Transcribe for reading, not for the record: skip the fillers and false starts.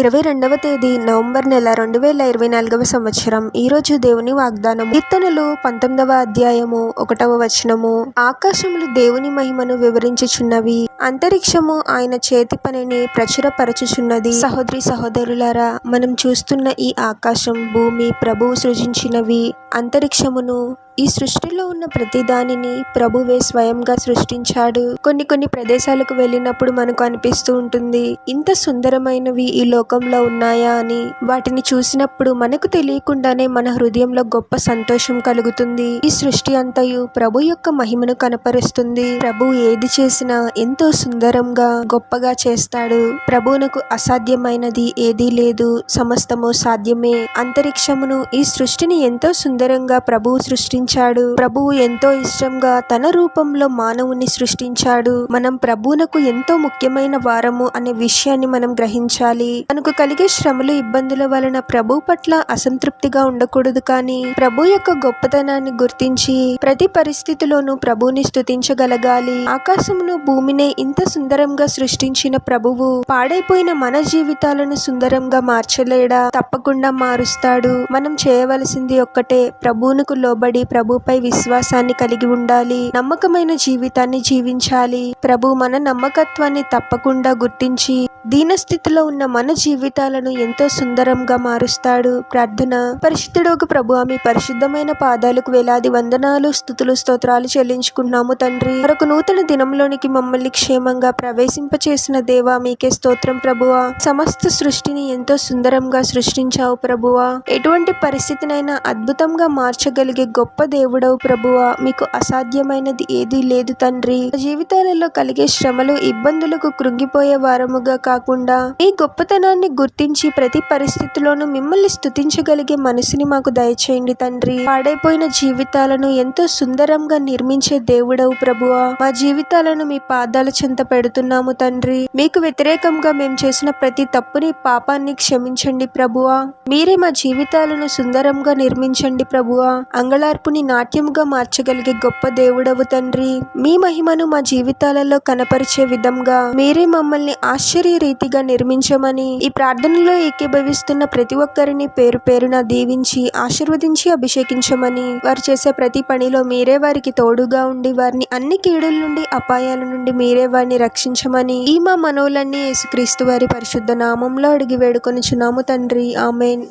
22వ తేదీ నవంబర్ నెల 2024వ సంవత్సరం. ఈరోజు దేవుని వాగ్దానం. కీర్తనలు 19వ అధ్యాయము 1వ వచనము. ఆకాశములు దేవుని మహిమను వివరించుచున్నవి, అంతరిక్షము ఆయన చేతి పనిని ప్రచురపరచుచున్నది. సహోదరి సహోదరులారా, మనం చూస్తున్న ఈ ఆకాశం, భూమి ప్రభువు సృజించినవి. అంతరిక్షమును, ఈ సృష్టిలో ఉన్న ప్రతి దానిని ప్రభువే స్వయంగా సృష్టించాడు. కొన్ని ప్రదేశాలకు వెళ్ళినప్పుడు మనకు అనిపిస్తూ ఉంటుంది, ఇంత సుందరమైనవి ఈ లోకంలో ఉన్నాయా అని. వాటిని చూసినప్పుడు మనకు తెలియకుండానే మన హృదయంలో గొప్ప సంతోషం కలుగుతుంది. ఈ సృష్టి అంతయు ప్రభు యొక్క మహిమను కనపరుస్తుంది. ప్రభు ఏది చేసినా ఎంతో సుందరంగా గొప్పగా చేస్తాడు. ప్రభువునకు అసాధ్యమైనది ఏదీ లేదు, సమస్తము సాధ్యమే. అంతరిక్షమును, ఈ సృష్టిని ఎంతో సుందరంగా ప్రభువు సృష్టించాడు. ప్రభువు ఎంతో ఇష్టంగా తన రూపంలో మానవుని సృష్టించాడు. మనం ప్రభువునకు ఎంతో ముఖ్యమైన వారము అనే విషయాన్ని మనం గ్రహించాలి. మనకు కలిగే శ్రమలు, ఇబ్బందుల వలన ప్రభు పట్ల అసంతృప్తిగా ఉండకూడదు. కానీ ప్రభు యొక్క గొప్పతనాన్ని గుర్తించి ప్రతి పరిస్థితిలోనూ ప్రభువుని స్తుతించగలగాలి. ఆకాశమును, భూమిని ఇంత సుందరంగా సృష్టించిన ప్రభువు పాడైపోయిన మన జీవితాలను సుందరంగా మార్చలేడా? తప్పకుండా మారుస్తాడు. మనం చేయవలసింది ఒక్కటే, ప్రభువునకు లోబడి ప్రభుపై విశ్వాసాన్ని కలిగి ఉండాలి. నమ్మకమైన జీవితాన్ని జీవించాలి. ప్రభు మన నమ్మకత్వాన్ని తప్పకుండా గుర్తించి దీనస్థితిలో ఉన్న మన జీవితాలను ఎంతో సుందరంగా మారుస్తాడు. ప్రార్థన. పరిశుద్ధుడోగు ప్రభువా, మీ పరిశుద్ధమైన పాదాలకు వేలాది వందనాలు, స్తుతులు, స్తోత్రాలు చెల్లించుకున్నాము తండ్రి. మరొక నూతన దినంలోనికి మమ్మల్ని క్షేమంగా ప్రవేశింపచేసిన దేవా, మీకే స్తోత్రం ప్రభువా. సమస్త సృష్టిని ఎంతో సుందరంగా సృష్టించావు ప్రభువా. ఎటువంటి పరిస్థితినైనా అద్భుతంగా మార్చగలిగే గొప్ప దేవుడవు ప్రభువా. మీకు అసాధ్యమైనది ఏదీ లేదు తండ్రి. జీవితాలలో కలిగే శ్రమలు, ఇబ్బందులకు కృంగిపోయే వారముగా కాకుండా ఈ గొప్పతనాన్ని గుర్తించి ప్రతి పరిస్థితిలోనూ మిమ్మల్ని స్తుతించగలిగే మనసుని మాకు దయచేయండి తండ్రి. పాడైపోయిన జీవితాలను ఎంతో సుందరంగా నిర్మించే దేవుడవు ప్రభువా. మా జీవితాలను మీ పాదాల చెంత పెడుతున్నాము తండ్రి. మీకు వ్యతిరేకంగా మేము చేసిన ప్రతి తప్పుని, పాపాన్ని క్షమించండి ప్రభువా. మీరే మా జీవితాలను సుందరంగా నిర్మించండి ప్రభువా. అంగళార్పుని నాట్యముగా మార్చగలిగే గొప్ప దేవుడవు తండ్రి. మీ మహిమను మా జీవితాలలో కనపరిచే విధంగా మీరే మమ్మల్ని ఆశ్చర్య రీతిగా నిర్మించమని ఈ ప్రార్థనలో ఏకీభవిస్తున్న ప్రతి ఒక్కరిని పేరు పేరున దీవించి ఆశీర్వదించి అభిషేకించమని, వారు చేసే ప్రతి పనిలో మీరే వారికి తోడుగా ఉండి వారిని అన్ని కీడుల నుండి, అపాయాల నుండి మీరే వారిని రక్షించమని ఈ మా మనవులన్నీ యేసుక్రీస్తు వారి పరిశుద్ధ నామంలో అడిగి వేడుకొనుచున్నాము తండ్రి. ఆమేన్.